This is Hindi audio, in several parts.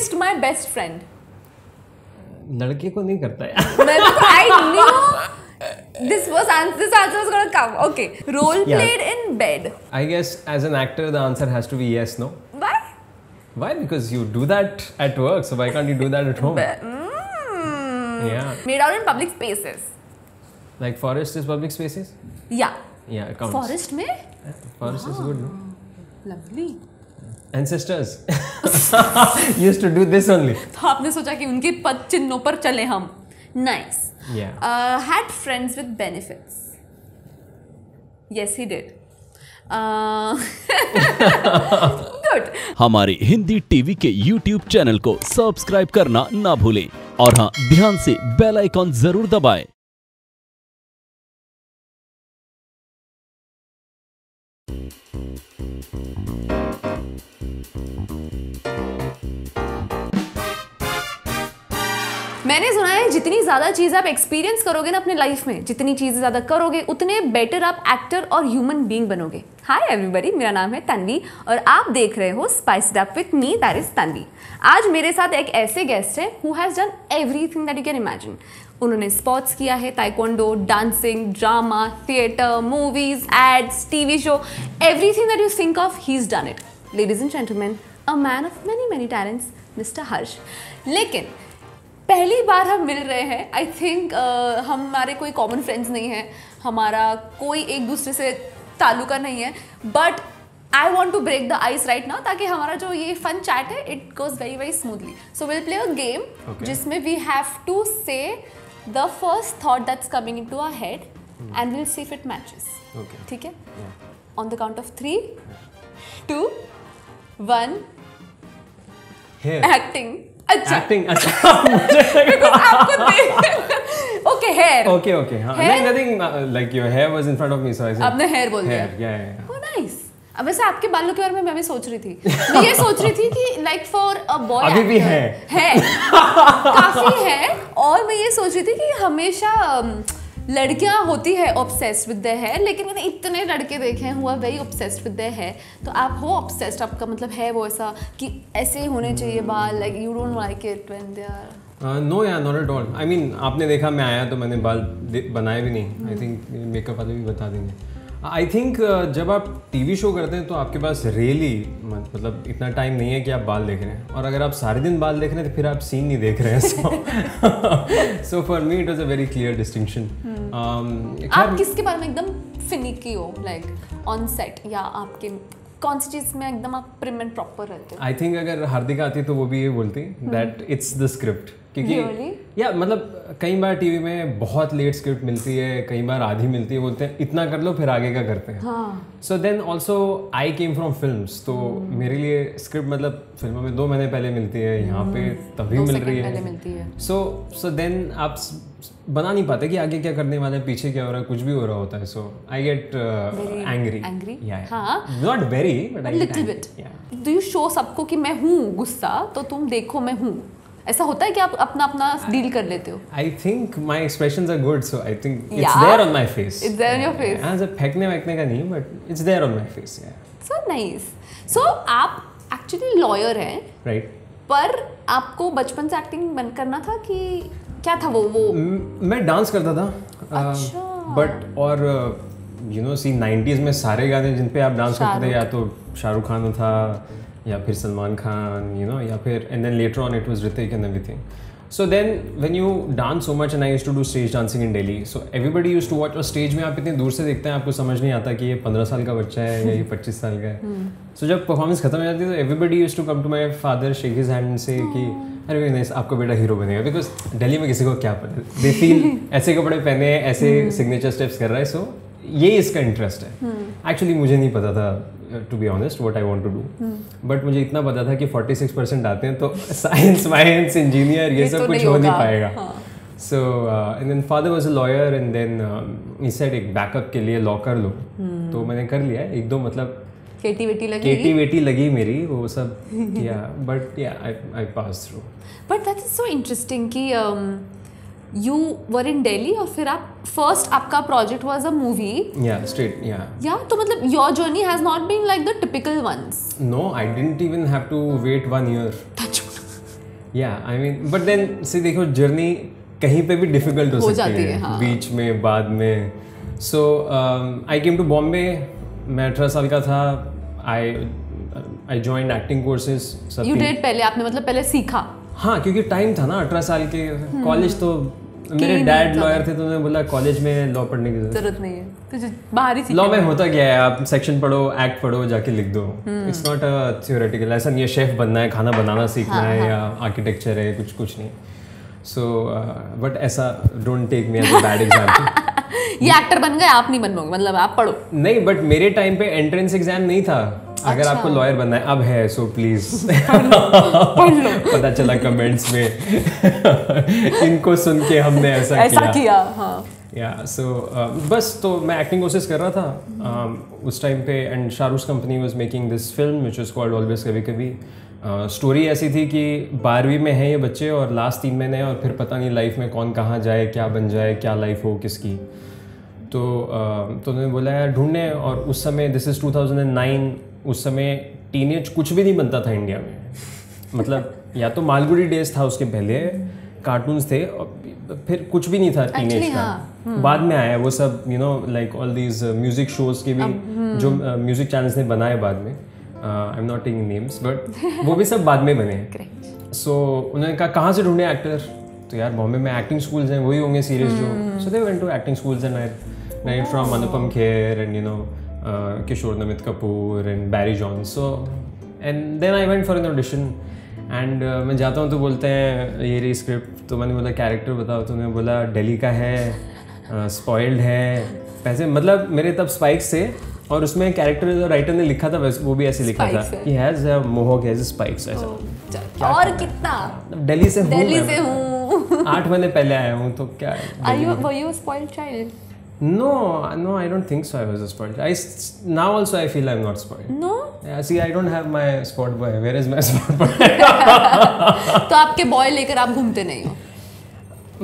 kissed my best friend? लड़के को नहीं करता यार. I knew this answer was gonna come. Okay. Role played in bed. I guess as an actor the answer has to be yes, no? Why? Why? Because you do that at work, so why can't you do that at home? Yeah. Made out in public spaces. Like forest is public spaces? Yeah. Yeah, it counts. Forest में? Forest is good, no? Lovely. Ancestors used to do this only. तो आपने सोचा कि उनके पद चिन्हों पर चले हम. Nice. Yeah. Had friends with benefits. Yes, he did. Good. हमारे हिंदी टीवी के YouTube चैनल को सब्सक्राइब करना ना भूलें और हाँ, ध्यान से बेल आइकॉन जरूर दबाएं। मैंने सुना है जितनी ज़्यादा चीज़ें आप एक्सपीरियंस करोगे ना अपने लाइफ में, जितनी चीज़ें ज़्यादा करोगे उतने बेटर आप एक्टर और ह्यूमन बीइंग बनोगे। हाय एवरीबॉडी, मेरा नाम है तन्वी और आप देख रहे हो spiced up with me, that is Tanvi. आज मेरे साथ एक ऐसे गेस्ट हैं who has done everything that you can imagine. उन्होंने स्पोर्ट्स किया है, taekwondo, dancing, drama, theatre, movies, ads, TV show, everything that you think of he is done it. Ladies and gentleman, a man of many many talents, mister Harsh. लेकिन पहली बार हम मिल रहे हैं, आई थिंक हमारे कोई कॉमन फ्रेंड्स नहीं है, हमारा कोई एक दूसरे से ताल्लुका नहीं है, but I want to break the ice right now ताकि हमारा जो ये फन चैट है it goes very very smoothly. So will play a game जिसमें we have to say the first thought that's coming into our head and will see if it matches. ठीक है? On the count of 3, 2, 1 acting. अच्छा Acting, अच्छा आपको ओके हेयर okay हाँ, nothing like your hair was in front of me, so I said आपने हेयर बोल दिया। yeah. Oh nice। अब वैसे आपके बालों के बारे में मैं भी सोच रही थी, मैं ये सोच रही थी कि लाइक फॉर अ बॉय अभी भी है काफी है, और मैं ये सोच रही थी कि हमेशा लड़कियां होती है ऑब्सेस्ड विद देयर हेयर, लेकिन मैंने इतने लड़के देखे हैं हुआ very obsessed with their hair. तो आप हो ऑब्सेस्ड, आपका मतलब है वो ऐसा कि ऐसे ही होने चाहिए बाल, like you don't like it when they are no यार, not at all. I mean आपने देखा मैं आया तो मैंने बाल बनाए भी नहीं। आई थिंक मेकअप वाले भी बता देंगे। आई थिंक जब आप टीवी शो करते हैं तो आपके पास रियली मतलब इतना टाइम नहीं है कि आप बाल देख रहे हैं, और अगर आप सारे दिन बाल देख रहे हैं तो फिर आप सीन नहीं देख रहे हैं। So for me it was a very clear distinction. आप किसके बारे में एकदम फिनिकी हो, लाइक ऑन सेट, या आपके कौन सी चीज में एकदम आप प्रिम एंड प्रॉपर रहते हो? आई थिंक अगर हार्दिका आती तो वो भी ये बोलती दैट इट्स द स्क्रिप्ट, क्योंकि या मतलब कई बार टीवी में बहुत लेट स्क्रिप्ट मिलती है, कई बार आधी मिलती है, बोलते हैं इतना कर लो फिर आगे का करते हैं। So then also I came from films, तो मेरे लिए स्क्रिप्ट मतलब फिल्मों में 2 महीने पहले मिलती है, यहाँ पे तभी मिल रही है। सो देन आप बना नहीं पाते कि आगे क्या करने वाला है, पीछे क्या हो रहा है, कुछ भी हो रहा होता है। So I get angry, not very but I little bit. Do you show सबको कि मैं हूँ गुस्सा, तो तुम देखो मैं हूँ, ऐसा होता है कि आप अपना अपना डील कर लेते हो? I think my expressions are good, so I think it's there on my face. It's there on your face. ऐसा फेंकने वेंकने का नहीं, but it's there on my face. So nice. So आप एक्चुअली लॉयर हैं, राइट? पर आपको बचपन से एक्टिंग करना था कि क्या था वो? मैं डांस करता था। अच्छा। बट और यू नो सी 90s में सारे गाने जिन पे आप डांस करते थे, या तो शाहरुख खान था या फिर सलमान खान, यू नो, या फिर and then later on it was Hrithik and everything. So then when you dance so much, and I used to do stage dancing in Delhi, so everybody used to watch. और स्टेज में आप इतने दूर से देखते हैं, आपको समझ नहीं आता कि ये 15 साल का बच्चा है या ये 25 साल का है। सो जब परफॉर्मेंस खत्म हो जाती है तो everybody used to come to my father, shake his hand से कि अरे वेरी नाइस, आपका बेटा हीरो बनेगा। बिकॉज दिल्ली में किसी को क्या पता, दे फील ऐसे कपड़े पहने हैं, ऐसे सिग्नेचर स्टेप्स कर रहा है, सो ये इसका इंटरेस्ट है। एक्चुअली मुझे नहीं पता था, to be honest, what I want to do, but मुझे इतना पता था कि 46% आते हैं तो साइंस वाइंस इंजीनियर ये सब कुछ हो नहीं पाएगा। So and then father was a lawyer, and then he said एक बैकअप के लिए लॉ कर लो, तो मैंने कर लिया। 1-2 मतलब केटी लगी मेरी, वो सब किया, but yeah I pass through. But that is so interesting कि you were in Delhi और फिर आप first आपका project was a movie. Yeah, straight, yeah. Yeah, तो मतलब your journey has not been like the typical ones. No, I didn't even have to wait 1 year. या आई मीन बट देन से देखो जर्नी कहीं पे भी डिफिकल्ट हो सकती है हाँ. बीच में बाद में. सो आई केम टू बॉम्बे. मैं 18 साल का था. I joined acting courses. You did पहले आपने मतलब पहले सीखा. हाँ क्योंकि टाइम था ना 18 साल के. कॉलेज तो मेरे डैड लॉयर थे तो उन्होंने बोला कॉलेज में लॉ पढ़ने की जरूरत नहीं है तुझे बाहर ही. लॉ में होता क्या है आप सेक्शन पढ़ो एक्ट पढ़ो जाके लिख दो. It's not a theoretical. ऐसा नहीं है शेफ बनना है खाना बनाना सीखना है या आर्किटेक्चर है कुछ नहीं. सो बट ऐसा don't take me as a bad example. ये एक्टर बन गए आप नहीं बनोगे मतलब आप पढ़ो. नहीं बट मेरे टाइम पे एंट्रेंस एग्जाम नहीं था. अगर आपको लॉयर बनना है अब है सो प्लीज पढ़ लो. पता चला कमेंट्स में इनको सुन के हमने ऐसा किया. हाँ या सो बस तो मैं एक्टिंग कोर्सेज कर रहा था उस टाइम पे. And Shahrukh company was making this film which was called always कभी कभी. स्टोरी ऐसी थी कि 12वीं में हैं ये बच्चे और लास्ट 3 महीने और फिर पता नहीं लाइफ में कौन कहाँ जाए क्या बन जाए क्या लाइफ हो किसकी. तो उन्होंने बोला यार ढूंढने. और उस समय दिस इज़ 2009. उस समय टीनेज कुछ भी नहीं बनता था इंडिया में. मतलब या तो मालगुडी डेज था उसके पहले कार्टून्स थे फिर कुछ भी नहीं था टीनेज का. बाद में आया वो सब you know like all these music shows के भी जो म्यूजिक चैनल्स ने बनाए बाद में. I am not taking names but वो भी सब बाद में बने. सो उन्होंने कहा कहाँ से ढूंढे एक्टर. तो यार बॉम्बे में एक्टिंग स्कूल्स हैं वही होंगे सीरियस जो. So they went to acting schools and I from Anupam Kher and you know Kishore Namit Kapoor and Barry John. So and then I went for an audition. And मैं जाता हूँ तो बोलते हैं ये रही स्क्रिप्ट. तो मैंने बोला कैरेक्टर बताओ. तो उन्होंने बोला दिल्ली का है स्पॉइल्ड है पैसे. मतलब मेरे तब स्पाइक्स थे और उसमें कैरेक्टर राइटर ने लिखा था वो भी ऐसे लिखा था कि has a mohawk has spikes ऐसा. और कितना दिल्ली से हूँ 8 महीने पहले आया हूँ तो क्या. Were you a spoiled child? No, I don't think so. I was a spoiled. Now also I feel I'm not spoiled. No? Yeah, see, I don't have my sport boy. Where is my sport boy? तो आपके बॉय लेकर आप घूमते नहीं हो.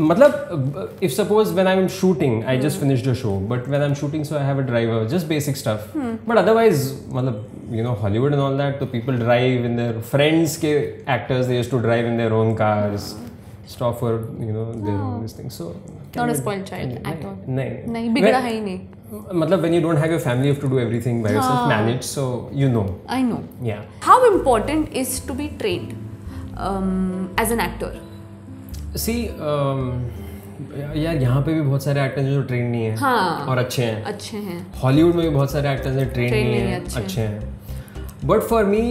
मतलब if suppose when I'm shooting, I just finished a show, but when I'm shooting, so I have a driver, just basic stuff. But otherwise, मतलब you know Hollywood and all that, so people drive in their friends के actors they used to drive in their own cars, stop for you know their this thing. So not a spoiled child at all. नहीं बिगड़ा है ही नहीं. मतलब when you don't have your family, you have to do everything by yourself, manage. So you know. I know. Yeah. How important is to be trained as an actor? See, यार यहाँ पे भी बहुत सारे एक्टर्स हैं जो ट्रेन नहीं है. हाँ, और अच्छे हैं. हॉलीवुड में भी बहुत सारे एक्टर्स हैं ट्रेन नहीं है अच्छे हैं. बट फॉर मी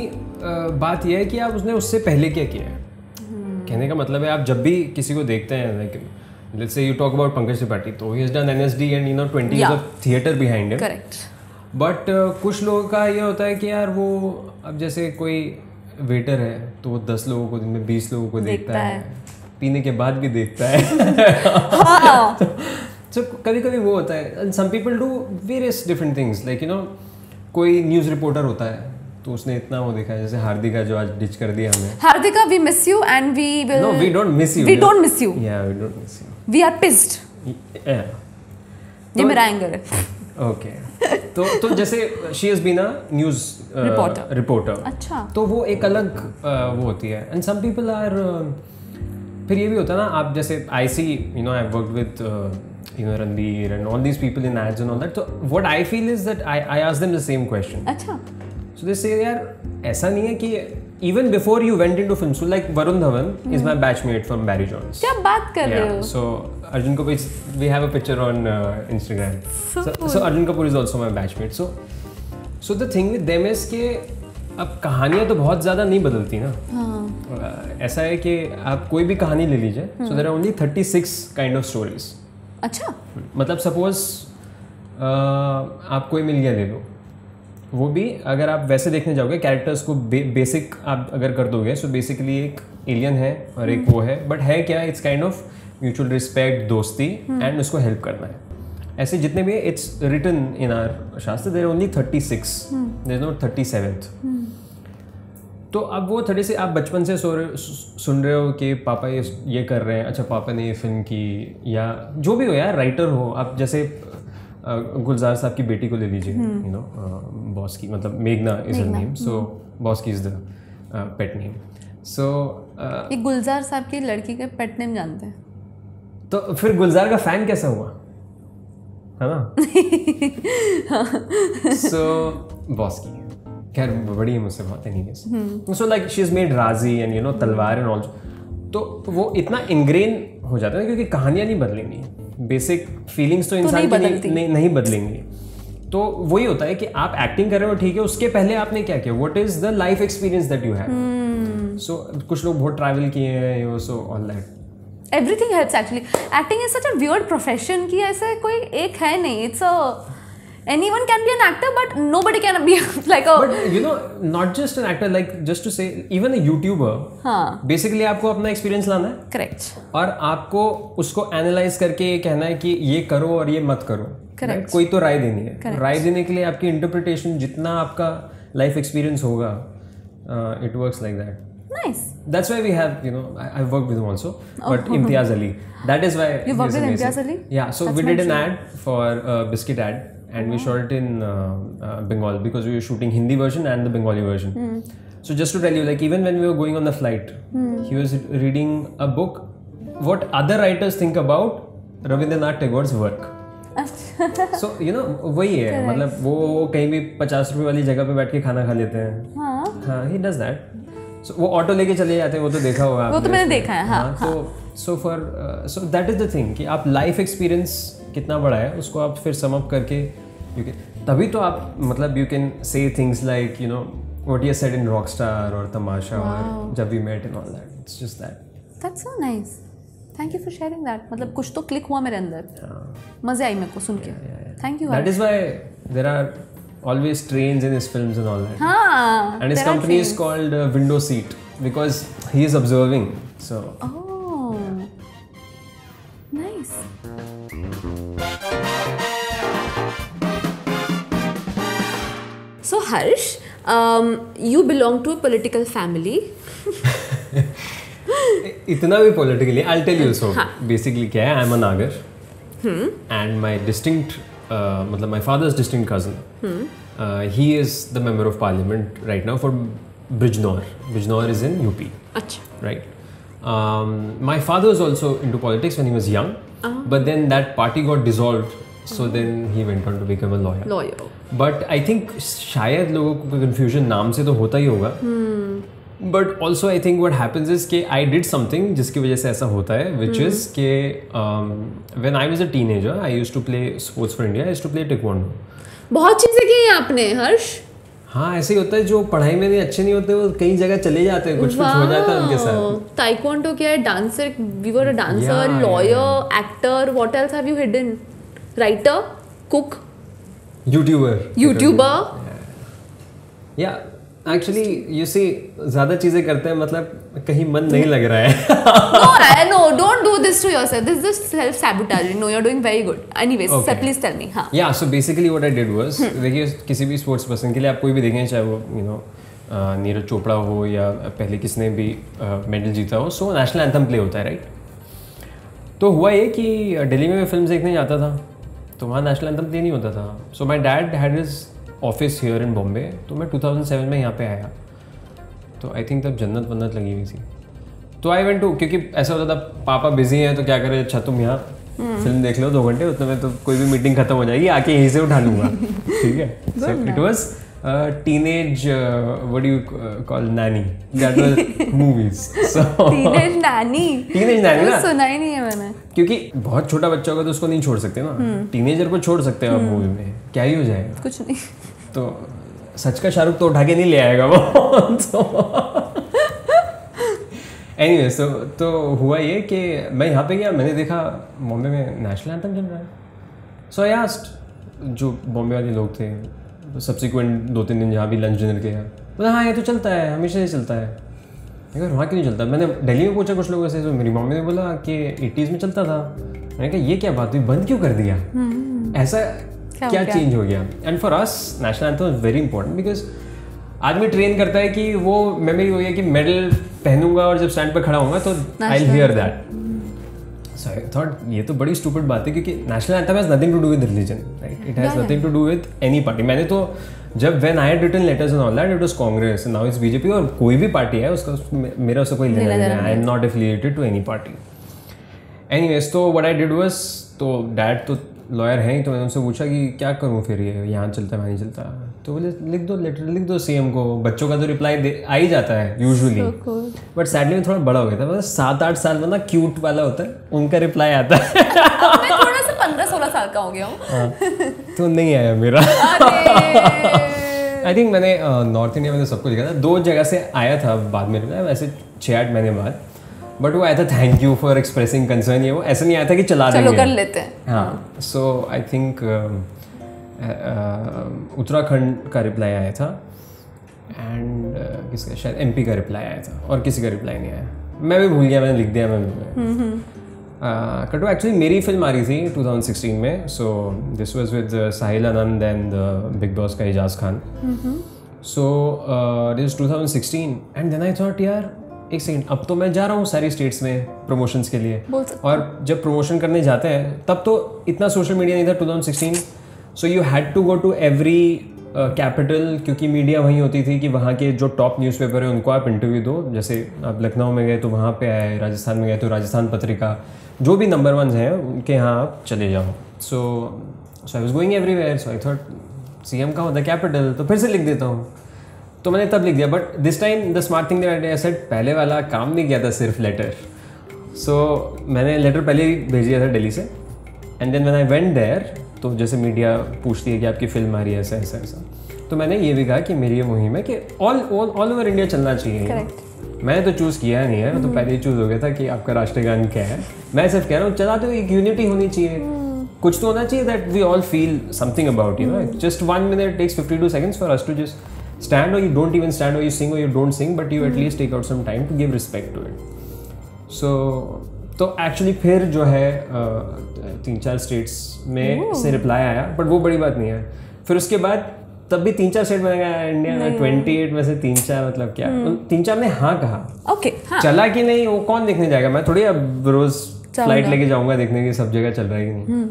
बात यह है कि आप उसने उससे पहले क्या किया है. कहने का मतलब है आप जब भी किसी को देखते हैं like let's say you talk about Pankaj Tripathi तो he has done NSD and you know 20 years of theater behind him. Correct. But कुछ लोगों का ये होता है कि यार वो अब जैसे कोई वेटर है तो वो 10 लोगों को दिन में 20 लोगों को देखता है. पीने के बाद भी देखता है. तो कभी कभी वो होता है. Some people do various different things like you know कोई न्यूज़ रिपोर्टर होता है तो उसने इतना वो देखा है जैसे हार्दिका जो आज डिच कर दिया हमें. Hardika we miss you and we will. No we don't miss you. We don't miss you. Yeah we don't miss you. We are pissed. ये मेरा एंगर है. ओके. तो जैसे she has been a news reporter. अच्छा. तो वो एक अलग वो होती है. एंड सम पीपल आर फिर ये भी होता है ना आप जैसे I see you know I have worked with you know Ranbir and all these people in ads and all that. तो what I feel is that I ask them the same question. अच्छा. So they say यार ऐसा नहीं है कि even before you went into film school like Varun Dhawan is my batchmate from Barry Jones. क्या बात कर रहे हो? So Arjun Kapoor we have a picture on Instagram. So Arjun Kapoor is also my batchmate. So the thing with them is कि अब कहानियाँ तो बहुत ज़्यादा नहीं बदलती ना. ऐसा है कि आप कोई भी कहानी ले लीजिए. So there are only 36 kind of stories. अच्छा. मतलब suppose आप कोई मिल गया ले लो. वो भी अगर आप वैसे देखने जाओगे कैरेक्टर्स को बेसिक आप अगर कर दोगे सो बेसिकली एक एलियन है और एक वो है. बट है क्या it's kind of mutual respect दोस्ती एंड उसको हेल्प करना है. ऐसे जितने भी it's written in our shastra there only 36. There is not 37th. तो अब वो 36 आप बचपन से सुन रहे हो कि पापा ये कर रहे हैं. अच्छा पापा ने ये फिल्म की या जो भी हो यार राइटर हो आप जैसे गुलजार साहब की बेटी को ले लीजिए यू नो बॉस की मतलब मेघना is her name. So boss की इज द पेट नेम. सो ये गुलजार साहब की लड़की के पेट नेम जानते हैं। तो फिर गुलजार का फैन कैसा हुआ, है ना? सो बॉस की खैर बड़ी है मुझसे बहुत, anyways. So like she is made राजी एंड यू नो तलवार एंड ऑल, तो वो इतना इनग्रेन हो जाता है क्योंकि कहानियां नहीं बदलेंगी, बेसिक फीलिंग्स तो इंसान की नहीं बदलेंगी। तो वही होता है कि आप एक्टिंग कर रहे हो, ठीक है, उसके पहले आपने क्या किया, what is the life experience that you have. So कुछ लोग बहुत ट्रैवल किए हैं, so all that everything helps actually. Acting is such a weird profession कि ऐसे कोई एक है नहीं, it's a anyone can be an actor but nobody can be like a but you know not just an actor, like just to say even a YouTuber, हाँ basically आपको अपना एक्सपीरियंस लाना है, करेक्ट, और आपको उसको एनालाइज करके कहना है कि ये करो और ये मत करो, करेक्ट। कोई तो राय देनी है, राय देने के लिए आपकी इंटरप्रिटेशन जितना आपका लाइफ एक्सपीरियंस होगा, it works like that. Nice. That's why we have, you know, I've worked with him also, but Imtiaz Ali. That is why you worked with Imtiaz Ali? Yeah, so we did an ad for Biscuit ad, and we shot it in Bengal because we were shooting Hindi version and the Bengali version. So just to tell you, like even when we were going on the flight, he was reading a book, what other writers think about Rabindranath Tagore's work. So you know वही है, मतलब वो कहीं भी 50 रुपए वाली जगह पे बैठ के खाना खा लेते हैं, हाँ he does that. So, वो ऑटो लेके चले जाते हैं, वो तो देखा होगा, वो तो मैंने देखा है, हाँ, तो so that is the thing कि आप लाइफ एक्सपीरियंस कितना बड़ा है उसको आप फिर सम अप करके तभी तो आप मतलब you can say things like you know what you said in Rockstar और तमाशा और Jab We Met and all that, it's just that's so nice, thank you for sharing that. मतलब कुछ तो क्लिक हुआ मेरे अंदर, मजे आई मेरे को सुन के, thank you. That is why there are always trains in his films and all that. And his company is called Window Seat because he is observing. So. Oh, nice. So Harsh, you belong to a political family. इतना भी politically, I'll tell you. So basically क्या है? I'm a Nagar, and my distinct मतलब my father's distinct cousin, he is the member of parliament right now for Bijnor. Bijnor is in UP. Achha. Right. My father was also into politics when he was young, but then that party got dissolved, so then he went on to become a lawyer. But I think शायद लोगों को confusion नाम से तो होता ही होगा. But also I think what happens is कि I did something जिसकी वजह से ऐसा होता है, which is कि when I was a teenager I used to play sports for India. I used to play taekwondo. बहुत चीजें की हैं आपने हर्ष। हाँ ऐसे ही होता है, जो पढ़ाई में नहीं अच्छे नहीं होते वो कई जगह चले जाते हैं, कुछ हो जाता है उनके साथ। ताइक्वांडो क्या है, dancer, we were a dancer, lawyer, actor, what else have you hidden, writer, cook, YouTuber. या एक्चुअली यू सी ज्यादा चीजें करते हैं मतलब कहीं मन नहीं लग रहा है। No, don't do this to yourself. This is just self-sabotaging. No, you're doing very good. Anyways, okay. So please tell me. हाँ. Yeah, so basically what I did was, देखिए किसी भी स्पोर्ट्स पर्सन के लिए आप कोई भी देखें, चाहे वो यू नो नीरज चोपड़ा हो या पहले किसने भी मेडल जीता हो, सो नेशनल एंथम प्ले होता है, राइट? तो हुआ ये कि दिल्ली में मैं फिल्म देखने जाता था तो वहाँ नेशनल एंथम प्ले नहीं होता था। So my dad had his office here in Bombay, तो मैं 2007 में यहाँ पे आया, तो आई थिंक तब जन्नत वन्नत लगी हुई थी। तो आई वेंट टू, क्योंकि ऐसा होता था पापा बिजी हैं तो क्या करें, अच्छा तुम यहाँ फिल्म देख लो 2 घंटे, उतने में तो कोई भी मीटिंग खत्म हो जाएगी, आके यहीं से उठा लूँगा, ठीक है। So it was teenage what do you call nanny, that was movies. So teenage nanny ना, सुना ही नहीं है मैंने। क्योंकि बहुत छोटा बच्चा होगा तो उसको नहीं छोड़ सकते ना, टीनेजर को छोड़ सकते हैं आप मूवी में, क्या ही हो जाएगा, कुछ नहीं। तो सच का शाहरुख तो उठा के नहीं ले आएगा वो। एनीवे तो हुआ ये कि मैं यहाँ पे गया, मैंने देखा बॉम्बे में नेशनल एंथम चल रहा है। सो आई आस्क्ड जो बॉम्बे वाले लोग थे, सब्सिक्वेंट 2-3 दिन जहाँ भी लंच डिनर किया, बोला हाँ ये तो चलता है, हमेशा ही चलता है। अगर वहाँ क्यों नहीं चलता? मैंने दिल्ली में पूछा कुछ लोगों से, तो मेरी मम्मी ने बोला कि 80s में चलता था। मैंने कहा ये क्या बात हुई, बंद क्यों कर दिया, ऐसा क्या चेंज हो गया? And for us national anthem is very important, because आदमी ट्रेन करता है कि वो मेमोरी हो गया कि मेडल पहनूंगा और जब स्टैंड पर खड़ा होऊंगा तो I will hear that. So I thought ये तो बड़ी स्टूपिड बात है, क्योंकि national anthem has nothing to do with religion, right? It has nothing to do with any party. मैंने तो जब when I had written letters and all that, it was Congress and now it's BJP, और कोई भी पार्टी है उसका मेरा उससे कोई लेना देना है. I am not affiliated to any party. Anyways, तो what I did was, तो डैड तो लॉयर हैं, तो मैंने उनसे पूछा कि क्या करूँ फिर, ये यहाँ चलता है वहाँ नहीं चलता. तो बोले लिख दो लेटर, लिख दो सीएम को. बच्चों का तो रिप्लाई आ ही जाता है यूजुअली, बट सैडली में थोड़ा बड़ा हो गया था. मतलब 7-8 साल में ना क्यूट वाला होता है, उनका रिप्लाई आता है. मैं थोड़ा सा 15-16 साल का हो गया हूँ. तो नहीं आया मेरा. आई थिंक मैंने नॉर्थ इंडिया में तो सब कुछ लिखा था. 2 जगह से आया था बाद में, वैसे 6-8 महीने बाद. बट वो आया था thank you for expressing concern. ये वो ऐसा नहीं आया था कि चला देंगे, चलो कर लेते हैं. हाँ. सो आई थिंक उत्तराखंड का रिप्लाई आया था एंड किसका, शायद एमपी का रिप्लाई आया था, और किसी का रिप्लाई नहीं आया. मैं भी भूल गया, मैंने लिख दिया मैंने. कटो एक्चुअली मेरी फिल्म आ रही थी 2016 में. So this was with Sahil Anand and Bigg Boss का Ajaz Khan. So this 2016 and then I thought यार एक सेकंड, अब तो मैं जा रहा हूँ सारी स्टेट्स में प्रमोशंस के लिए. और जब प्रमोशन करने जाते हैं तब तो इतना सोशल मीडिया नहीं था 2016. So you had to go to every capital, क्योंकि मीडिया वहीं होती थी कि वहाँ के जो टॉप न्यूज़पेपर है उनको आप इंटरव्यू दो. जैसे आप लखनऊ में गए तो वहाँ पे आए, राजस्थान में गए तो राजस्थान पत्रिका, जो भी नंबर 1 हैं उनके यहाँ आप चले जाओ. So I was going everywhere. So I thought CM का होता है कैपिटल, तो फिर से लिख देता हूँ. तो मैंने तब लिख दिया. But this time the smart thing that I said, पहले वाला काम नहीं किया था सिर्फ लेटर. सो मैंने लेटर पहले ही भेज दिया था दिल्ली से. And then when I went there, तो जैसे मीडिया पूछती है कि आपकी फिल्म आ रही है ऐसा ऐसा ऐसा, तो मैंने ये भी कहा कि मेरी ये मुहिम है कि ऑल ओवर इंडिया चलना चाहिए. मैंने तो चूज़ किया नहीं है, तो पहले ही चूज़ हो गया था कि आपका राष्ट्रगान क्या है. मैं सिर्फ कह रहा हूँ चला तो एक यूनिटी होनी चाहिए, कुछ तो होना चाहिए that we all feel something about, you know. Just 1 minute takes 52 seconds for us to just stand, or you don't even stand, or you sing or you don't sing, but you at least take out some time to give respect to it. So तो एक्चुअली फिर जो है 3-4 स्टेट्स में से रिप्लाई आया, बट वो बड़ी बात नहीं है. फिर उसके बाद तब भी 3-4 स्टेट में गया इंडिया में, 28 में से 3-4, मतलब क्या 3-4 ने हाँ कहा. ओके, चला कि नहीं वो कौन देखने जाएगा. मैं थोड़ी अब रोज फ्लाइट लेके जाऊंगा देखने की सब जगह चल रहा है कि नहीं.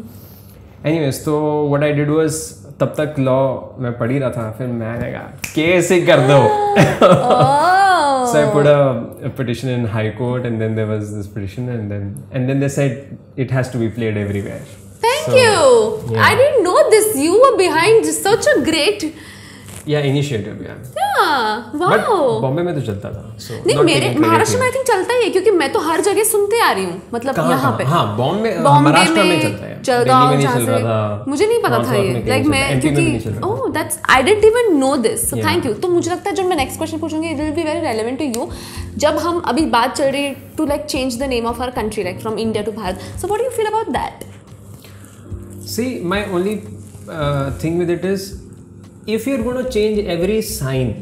एनीवेज, तो व्हाट आई डिड वाज, तब तक लॉ मैं पढ़ ही रहा था. फिर मैंने कहा केस ही कर दो. So I put a petition in High Court, and then there was this petition, and then they said it has to be played everywhere. Thank you. Yeah. I didn't know this. You were behind such a great initiative. wow. But Bombay में तो चलता था. So नहीं, मेरे महाराष्ट्र में आई थिंक चलता ही है, क्योंकि मैं तो हर जगह सुनते आ रही हूँ. मतलब यहाँ पे हाँ, बॉम्बे महाराष्ट्र में चलता है, जलगांव में चल रहा था. मुझे नहीं पता था ये, लाइक मैं क्योंकि oh that's I didn't even know this. So thank you. तो मुझे लगता है जब मैं नेक्स्ट क्वेश्चन पूछूंगी it will be very relevant to you. जब हम अभी बात चल रही है to like change the name of our country, like from India to Bharat, so what do you feel about that? See, my only thing with it is, if you're going to change every sign,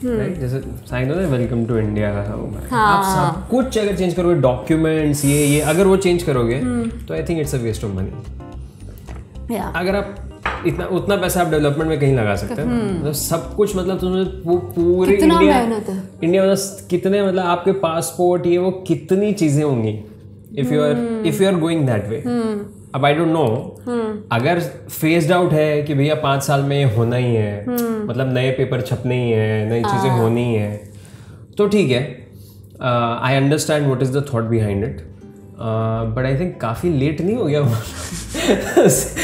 right? जैसे साइन होता है वेलकम टू इंडिया, आप सब कुछ अगर चेंज करोगे, डॉक्यूमेंट्स ये अगर वो चेंज करोगे, तो I think it's a waste of money. अगर आप उतना पैसा आप डेवलपमेंट में कहीं लगा सकते हैं, मतलब सब कुछ, मतलब तुम्हें पूरी इंडिया मतलब कितने, मतलब आपके पासपोर्ट ये वो कितनी चीजें होंगी if you are going that way. अब आई डोंट नो, अगर फेस्ड आउट है कि भैया 5 साल में होना ही है, मतलब नए पेपर छपने ही है, नई चीजें होनी ही है, तो ठीक है. I understand what is the thought behind it, but I think काफी लेट नहीं हो गया?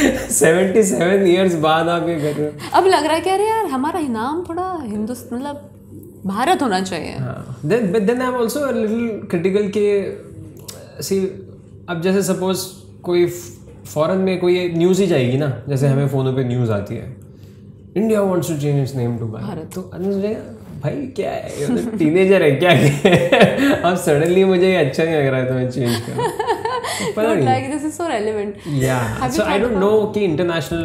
77 ईयर्स बाद आप ये कर रहे हो. अब लग रहा है कि अरे यार हमारा नाम थोड़ा हिंदुस्तान, मतलब भारत होना चाहिए. Then I am also a little critical के सी, अब जैसे सपोज कोई फॉरेन में कोई न्यूज़ ही जाएगी ना, जैसे हमें फ़ोनों पे न्यूज़ आती है, India wants to change its name to Bharat, तो भाई क्या है, टीनेजर है क्या? अब सडनली मुझे ये अच्छा नहीं लग रहा है तो मैं चेंज करूं. पता नहीं, this is so relevant. Yeah so I don't know कि इंटरनेशनल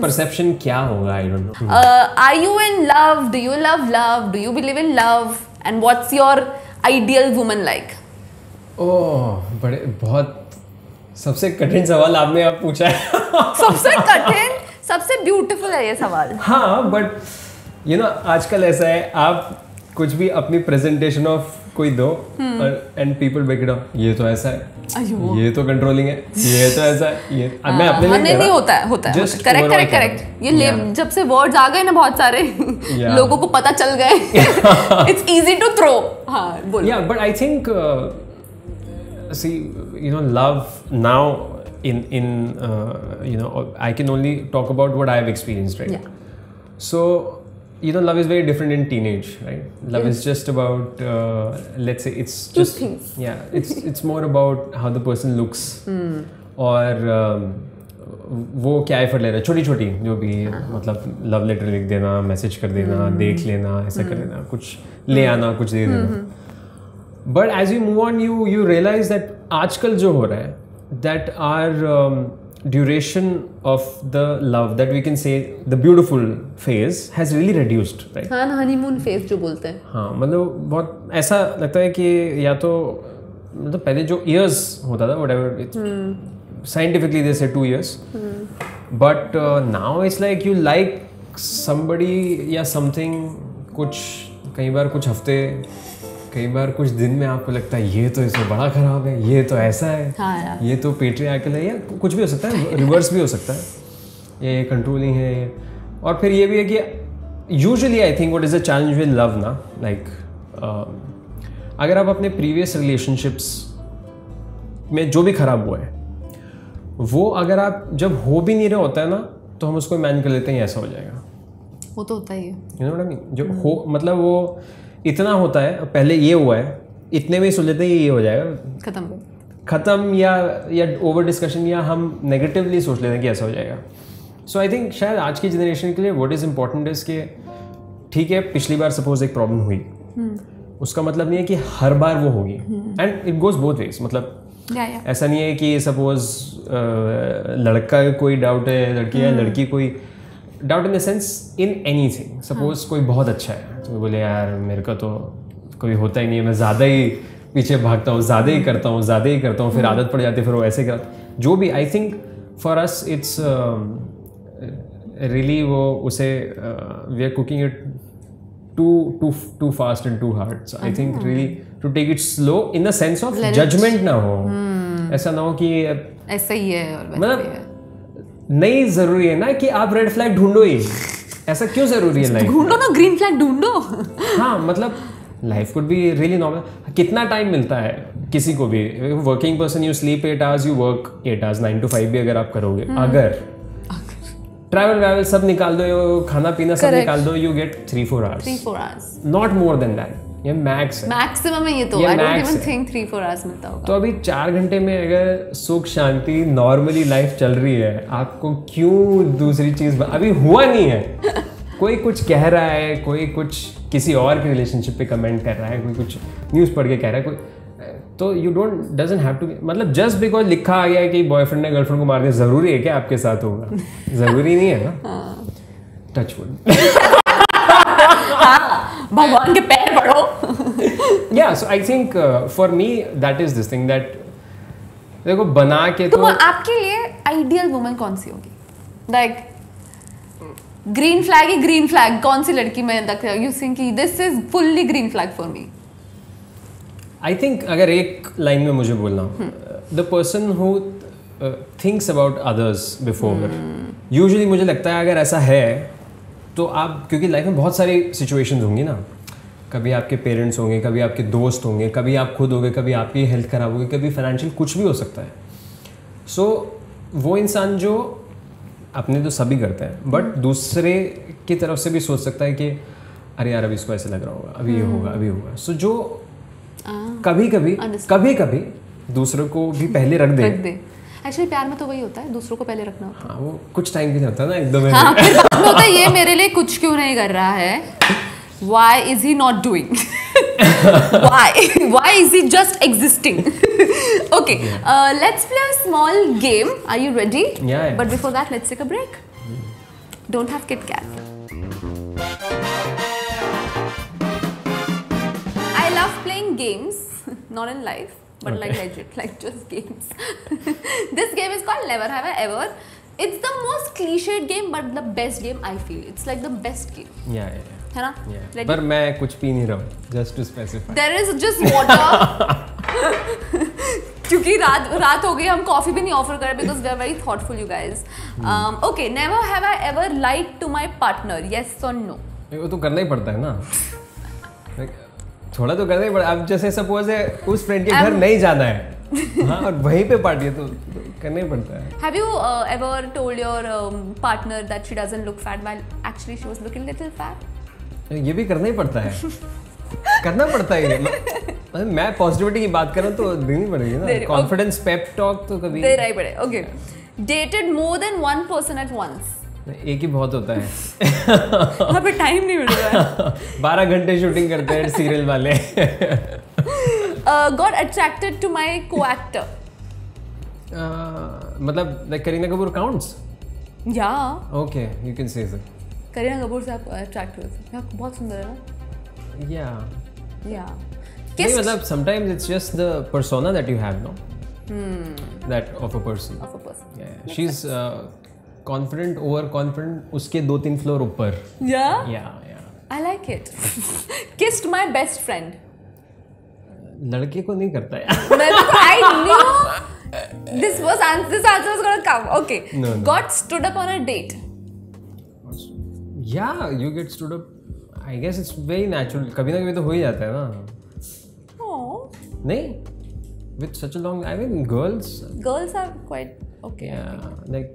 परसेप्शन क्या होगा. I don't know. Are you in love? Do you love? Do you believe in love? And what's your ideal woman like? Oh, बड़े बहुत सबसे कठिन सवाल आपने आप पूछा है. सबसे कठिन, सबसे ब्यूटीफुल है ये सवाल. हाँ, बट यू नो आजकल ऐसा है, आप कुछ भी अपनी प्रेजेंटेशन ऑफ कोई दो and people back it up, ये तो ऐसा है, अयो। ये तो कंट्रोलिंग है, ये तो ऐसा है, ये मैं अपने लिए नहीं होता है Just correct overall correct correct. ये Yeah. जब से वर्ड्स आ गए ना बहुत सारे Yeah. लोगों को पता चल गए, इट्स इजी टू थ्रो। हाँ बोलो। Yeah, but I think see, you know, love now in you know, I can only talk about what I have experienced, right? Yeah. So, you know, love is very different in teenage, right? Love is just about let's say it's just things. yeah, it's more about how the person looks और वो क्या एफर्ट ले रहा है, छोटी छोटी जो भी मतलब लव लेटर लिख देना, मैसेज कर देना, देख लेना, ऐसा कर देना, कुछ ले आना, कुछ दे देना। But as you move on you realize that आजकल जो हो रहा है, that are duration of the love, that we can say the beautiful phase, has really reduced, right? हाँ ना, हनीमून फेज जो बोलते हैं। हाँ, मतलब बहुत ऐसा लगता है कि या तो मतलब पहले जो years होता था, whatever scientifically they say 2 years, but now it's like you like somebody या something, कुछ कई बार कुछ हफ्ते, कई बार कुछ दिन में आपको लगता है ये तो इससे बड़ा खराब है, ये तो ऐसा है, हाँ, ये तो पेट्रियार्कल है, या कुछ भी हो सकता है, रिवर्स भी हो सकता है, ये कंट्रोलिंग है। और फिर ये भी है कि usually I think what is the challenge with love ना, लाइक अगर आप अपने प्रीवियस रिलेशनशिप्स में जो भी खराब हुआ है, वो अगर आप जब हो भी नहीं रहा होता है ना, तो हम उसको इमेजिन कर लेते हैं ऐसा हो जाएगा। वो तो होता ही है। You know what I mean? जो हो मतलब वो इतना होता है, पहले ये हुआ है, इतने में ही सोच लेते हैं ये हो जाएगा, खत्म या ओवर डिस्कशन, या हम नेगेटिवली सोच लेते हैं कि ऐसा हो जाएगा। सो आई थिंक शायद आज की जनरेशन के लिए व्हाट इज़ इम्पोर्टेंट इज कि ठीक है, पिछली बार सपोज एक प्रॉब्लम हुई, उसका मतलब नहीं है कि हर बार वो होगी, and it goes both ways. मतलब ऐसा नहीं है कि सपोज लड़का कोई डाउट है, लड़की है, लड़की कोई doubt in the sense in anything. Suppose कोई बहुत अच्छा है तो बोले यार मेरे को तो कोई होता ही नहीं है, मैं ज़्यादा ही पीछे भागता हूँ, ज़्यादा ही करता हूँ, फिर आदत पड़ जाती है, फिर वो ऐसे करता, जो भी। I think for us it's really वो उसे we are cooking it too fast and too hard. So I think really to take it slow in the sense of judgment ना हो, ऐसा ना हो कि ऐसा ही है, और मतलब नहीं जरूरी है ना कि आप रेड फ्लैग ढूंढो ही, ऐसा क्यों जरूरी है? लाइफ ढूंढो ना, ग्रीन फ्लैग ढूंढो। हाँ, मतलब life could be really normal. कितना टाइम मिलता है किसी को भी, working person, you sleep 8 hours, you work 8 hours, 9 to 5 भी अगर आप करोगे, अगर ट्रैवल सब निकाल दो, खाना पीना सब निकाल दो, you get 3-4 hours, not more than that. ये मैक्स है, मैक्सिमम है ये तो। I don't even think 3-4 hours मिलता होगा। तो अभी 4 घंटे में अगर सुख शांति नॉर्मली लाइफ चल रही है, आपको क्यों दूसरी चीज? अभी हुआ नहीं है, कोई कुछ कह रहा है, कोई कुछ किसी और के रिलेशनशिप पे कमेंट कर रहा है, कोई कुछ न्यूज़ पढ़ के कह रहा है, कोई, तो यू डजंट हैव टू, मतलब जस्ट बिकॉज लिखा आ गया है कि बॉयफ्रेंड ने गर्लफ्रेंड को मार दिया, जरूरी है क्या आपके साथ होगा? जरूरी नहीं है ना। Touch wood. भगवान के पैर पड़ो। Yeah so I think for me that is this thing, that देखो बना के तो आपके लिए आइडियल वुमन कौन सी होगी? लाइक ग्रीन फ्लैग ही ग्रीन फ्लैग, कौन सी लड़की में you think this is fully green flag for me? I think अगर एक लाइन में मुझे बोलना, the person who thinks about others before, usually मुझे लगता है अगर ऐसा है तो आप, क्योंकि लाइफ में बहुत सारी सिचुएशंस होंगी ना, कभी आपके पेरेंट्स होंगे, कभी आपके दोस्त होंगे, कभी आप खुद होंगे, कभी आपकी हेल्थ खराब होगी, कभी फाइनेंशियल कुछ भी हो सकता है। सो वो इंसान जो अपने तो सभी करते हैं, बट दूसरे की तरफ से भी सोच सकता है कि अरे यार अभी इसको ऐसे लग रहा होगा, अभी ये होगा, अभी होगा। सो जो कभी कभी दूसरों को भी पहले रख दे। एक्चुअली प्यार में तो वही होता है, दूसरों को पहले रखना होता है। हाँ, वो कुछ टाइम के लिए होता है ना, एकदम हाँ, फिर होता है ये मेरे लिए कुछ क्यों नहीं कर रहा है, why is he not doing? why is he just existing? Okay, let's play a small game. Are you ready? Yeah. But before that, let's take a break. Don't have Kit Kat. I love playing games, not in life, but like legit, like just games. This game is called Never Have I Ever. It's the most cliched game, but the best game I feel. It's like the best game. Yeah. है ना? Yeah. पर मैं कुछ पी नहीं रहा हूँ, just to specify. There is just water. क्योंकि रात हो गई, हम कॉफी भी नहीं ऑफर कर रहे because we are very thoughtful you guys. Okay, never have I ever lied to my partner, yes और नो? वो तो करना ही पड़ता है ना, थोड़ा तो करना ही पड़ता है. अब जैसे सपोज है उस फ्रेंड के घर नहीं जाना है, हाँ, और वहीं पे पार्टी है तो करना ही पड़ता है. Have you ever told your partner that she doesn't look fat while actually she was looking little fat? ये भी करना ही पड़ता है. करना पड़ता है. मैं पॉजिटिविटी की बात कर रहा हूँ तो देनी पड़ेगी ना. कॉन्फिडेंस पेप टॉक तो कभी दे रही पड़े. Okay, dated more than one person at once? एक ही बहुत होता है. वहाँ पे टाइम नहीं मिल रहा है. 12 घंटे शूटिंग करते हैं सीरियल वाले. Got attracted to my co-actor? मतलब like Kareena Kapoor counts? Yeah. Okay, you can say so. Kareena Kapoor से आप अट्रैक्ट हुए थे? आप बहुत सुंदर है ना? Yeah. Yeah. नहीं, मतलब sometimes it's just the persona that you have, no? That of a person. Of a person. Yeah. She's confident, overconfident. उसके 2-3 फ्लोर ऊपर. Yeah. Yeah. I like it. Kissed my best friend. लड़के को नहीं करता यार. I knew this answer was gonna come. Okay. No. Got stood up on a date. Yeah, you get stood up. I guess it's very natural. कभी ना कभी तो हो ही जाता है ना. Oh. नहीं? With such a long, I mean, girls Girls are quite okay. Yeah, like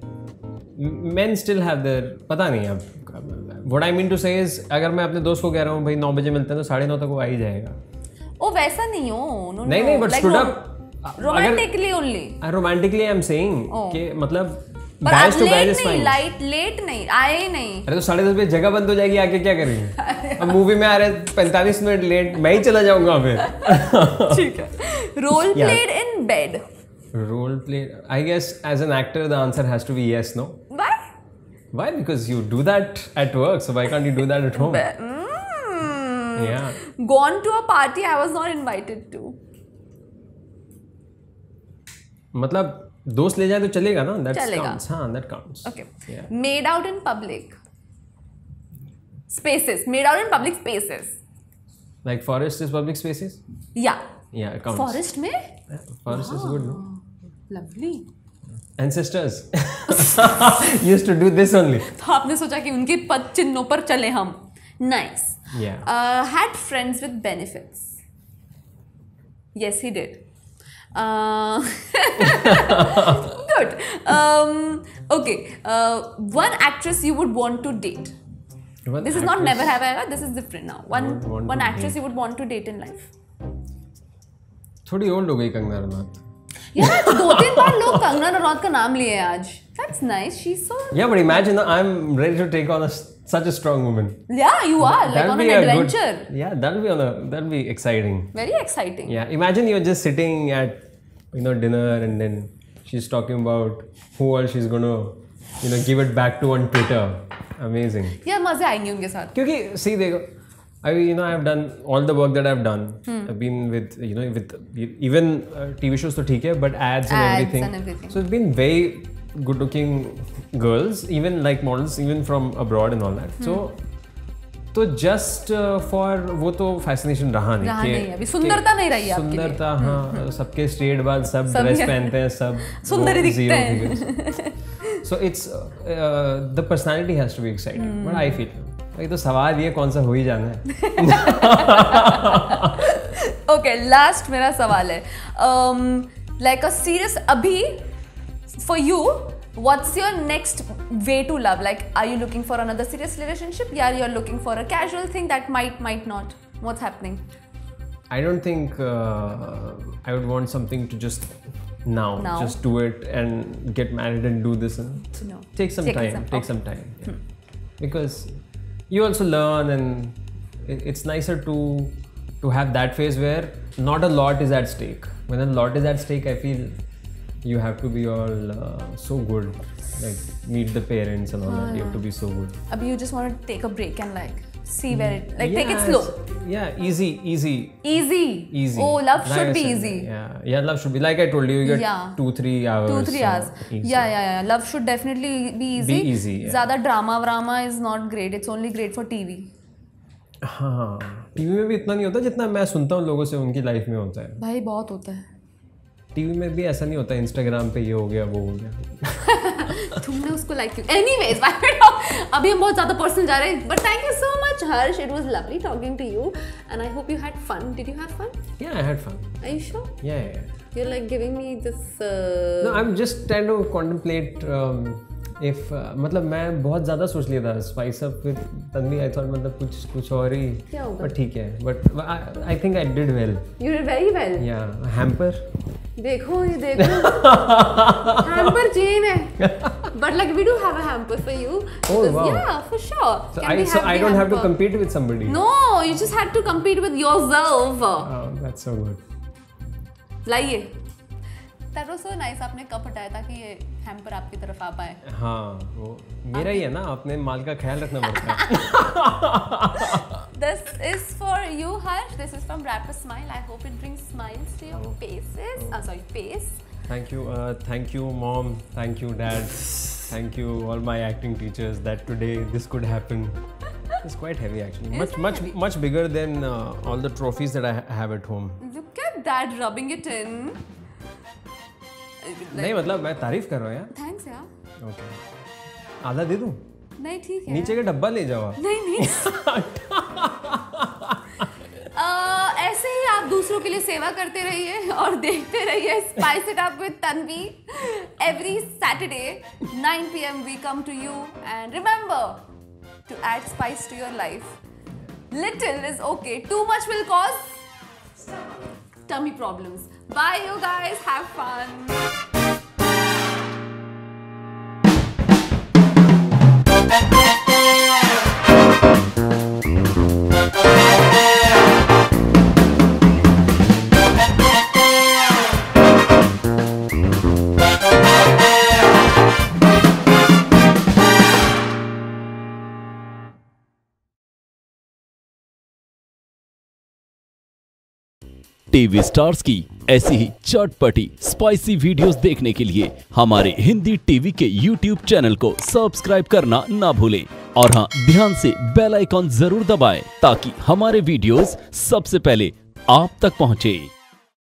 men still have their, पता नहीं अब. What I mean to say is, अगर मैं अपने दोस्त को कह रहा हूँ भाई 9 बजे मिलते हैं तो 9:30 तक वो आ ही जाएगा. ओ वैसा नहीं हो. No, नहीं, but like stood up. Romantically only. Romantically I'm saying कि मतलब पर guys आप to guys लेट is नहीं, fine. लेट नहीं आए नहीं. अरे तो 10:30 बजे जगह बंद हो जाएगी, आके क्या करेंगे? अब मूवी में आ रहे 45 मिनट लेट, मैं ही चला जाऊंगा फिर. ठीक है. Role played in bed. Role play, I guess as an actor the answer has to be yes, no? Why? Why? Because you do that at work, so why can't you do that at home? Yeah. Gone to a party I was not invited to. मतलब दोस्त ले जाए तो चलेगा ना? That चलेगा. counts. हाँ, that counts. Okay. Yeah. Made out in public spaces. Made out in public spaces. Like forest is public spaces? Yeah. Yeah, it counts. Forest में? Yeah, forest is good, no? Lovely. Ancestors used to do this only. तो आपने सोचा कि उनके पद चिन्हों पर चले हम. Nice. Yeah. Had friends with benefits. Yes, he did. Good. Okay. One actress you would want to date. This is not never have I ever. This is different now. One actress you would want to date in life. थोड़ी ओल्ड हो गई कंगना रनौत. यार 2-3 बार लोग कंगना रनौत का नाम लिए आज. That's nice. She's so. Yeah, but imagine I'm ready to take on such a strong woman. Yeah, you are like on an adventure. Yeah, that'll be exciting. Very exciting. Yeah, imagine you're just sitting at dinner and then she's talking about who all she's gonna give it back to on Twitter. Amazing. Yeah, मजे आएंगे उनके साथ. क्योंकि see देखो, I've done all the work that I've done. I've been with with even TV shows तो ठीक है, but ads and everything. So it's been very good looking girls, even like models, even from abroad and all that. So just for वो तो fascination रहा नहीं. अभी सुंदरता नहीं रही आपके लिए. सुंदरता हाँ, सबके स्ट्रेट बाल, सब ड्रेस पहनते हैं, सब सुंदर दिखते हैं. So it's the personality has to be exciting. But I feel ये तो सवाल ये कौन सा हो ही जाना है. Okay, last मेरा सवाल है. Like a serious अभी for you, what's your next way to love? Like, are you looking for another serious relationship? Yeah, you're looking for a casual thing that might not. What's happening? I don't think I would want something to just now. Just do it and get married and do this and No. take some time. Yeah. Because you also learn and it's nicer to have that phase where not a lot is at stake. When a lot is at stake, I feel you have to be all so good, like meet the parents and all that. You have to be so good. Abhi you just want to take a break and like see where it, like take it slow. Yeah, easy. Oh, love should be easy. Yeah, love should be, like I told you, you get 2-3 hours. 2-3 hours. Yeah. Love should definitely be easy. Yeah. Zyada drama is not great. It's only great for TV. हाँ, टीवी में भी इतना नहीं होता जितना मैं सुनता हूँ लोगों से उनकी लाइफ में होता है। भाई बहुत होता है। टीवी में भी ऐसा नहीं होता, इंस्टाग्राम पे ये हो गया वो हो गया। तुमने उसको लाइक क्यों? एनीवेज, अभी हम बहुत ज्यादा पर्सनल जा रहे हैं, but thank you so much Harsh, it was lovely talking to you and I hope you had fun. Did you have fun? Yeah, I had fun. Are you sure? Yeah. You're like giving me this No, I'm just trying to contemplate if मतलब मैं बहुत ज़्यादा सोच लिया था spice up with Tanvi. I thought मतलब कुछ और ही, क्या होगा? पर ठीक है. But I think I did well. You did very well. या हैम्पर देखो ये देखो hamper chain है, but like we do have a hamper for you. Oh, Because, wow. Yeah, for sure. So Can we I have the don't have to hamper? compete with somebody. No, you just had to compete with yourself. Oh, that's so good. लाइए. That was so nice. आपने कप हटाया ताकि ये हैम्पर आपकी तरफ आ पाए. हाँ, वो मेरा ही है ना, अपने माल का ख्याल रखना पड़ता है. This is for you, Harsh. This is from Rapper Smile. I hope it brings smiles to your faces. Face. Thank you, mom. Thank you, dad. Thank you, all my acting teachers. That today this could happen. It's quite heavy actually. Much bigger than all the trophies that I have at home. Look at that, rubbing it in. नहीं मतलब मैं तारीफ कर रहा हूँ यार. Thanks यार. Okay. आधा दे दूँ? नहीं ठीक है. नीचे का डब्बा ले जाओ आप. नहीं. ऐसे ही आप दूसरों के लिए सेवा करते रहिए और देखते रहिए spice it up with Tanvi. Every Saturday 9 PM we come to you and remember to add spice to your life. Little is okay. Too much will cause tummy problems. Bye you guys. Have fun. TV stars की ऐसी ही चटपटी स्पाइसी वीडियोस देखने के लिए हमारे हिंदी टीवी के यूट्यूब चैनल को सब्सक्राइब करना ना भूलें और हाँ, ध्यान से बेल आइकॉन जरूर दबाएं ताकि हमारे वीडियोस सबसे पहले आप तक पहुंचे.